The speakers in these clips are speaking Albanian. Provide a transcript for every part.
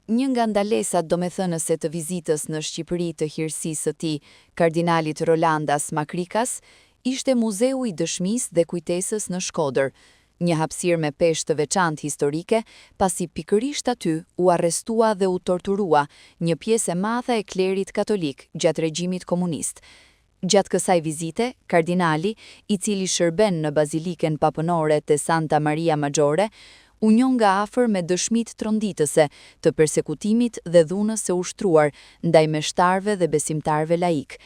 Një nga ndalesat domethënëse të vizitës në Shqipëri të hirësisë së tij, kardinalit Rolandas Makrikas, ishte Muzeu i Dëshmisë dhe Kujtesës në Shkodër, një hapësirë me peshë të veçantë historike, pasi pikërisht aty u arrestua dhe u torturua një pjesë e madhe e klerit katolik gjatë regjimit komunist. Gjatë kësaj vizite, kardinali, i cili shërben në bazilikën papënore të Santa Maria Maggiore, u njoh nga afër me dëshmitë tronditëse të persekutimit dhe dhunës së ushtruar ndaj meshtarëve dhe besimtarëve laik.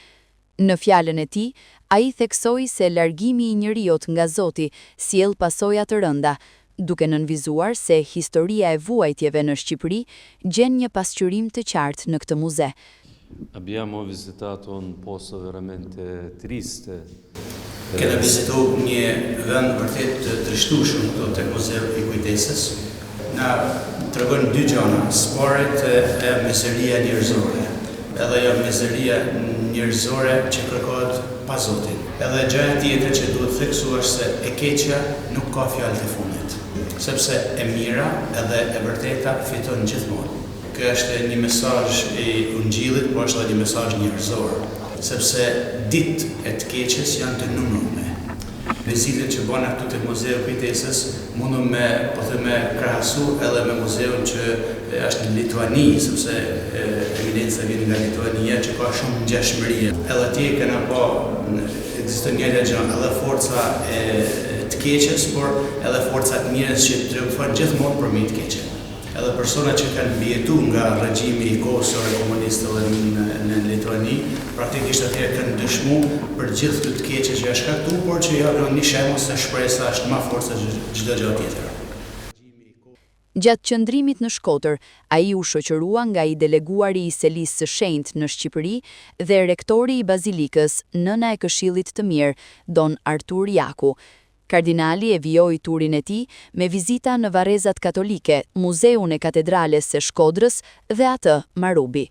Në fjalën e tij, ai theksoi se largimi i njeriut nga Zoti sjell pasoja të rënda, duke nënvizuar se historia e vuajtjeve në Shqipëri gjen një pasqyrim të qartë në këtë muze. Abbiamo visitato un posto veramente triste. Kena vizituar një vend vërtet të trishtueshëm këtu tek Muzeu i Kujtesës. Na tregon dy gjëra, sporet e mizeria njerëzore. Edhe jo mizeria njerëzore që kërkohet pa Zotin. Edhe gjëja tjetër që duhet theksuar se e keqja nuk ka fjalë të fundit, sepse e mira edhe e vërteta fiton gjithmonë. Kjo është një mesazh i Ungjillit, por është edhe një mesazh njerëzor, sepse ditë e të keqes janë të numëruara. Vizitat që bën këtu te Muzeu i Kujtesës mundum me krahasu edhe me muzeun që është në Lituani, sepse evidenca vjen nga Lituania që ka shumë ngjashmëri. Edhe atje kena ekziston një gjë, edhe forca e të keqes, por edhe forca të mirës që triumfojnë gjithmonë përmi të keqes. Edhe persona që kanë mbijetuar nga regjimi i Kosovës komuniste në Lituani, praktikisht atje kanë dëshmuar për gjithë këtë të keqe që është shkaktuar, por që janë një shembull se shpresa është më fortë se çdo gjë tjetër. Gjatë qëndrimit në Shkodër, ai u shoqërua nga i deleguari i Selisë së Shenjtë në Shqipëri dhe rektori i Bazilikës, nëna e Këshillit të Mirë, Don Artur Jaku. Kardinali e vijoi turin e tij me vizita në Varrezat Katolike, Muzeun e Katedrales së Shkodrës dhe atë Marubi.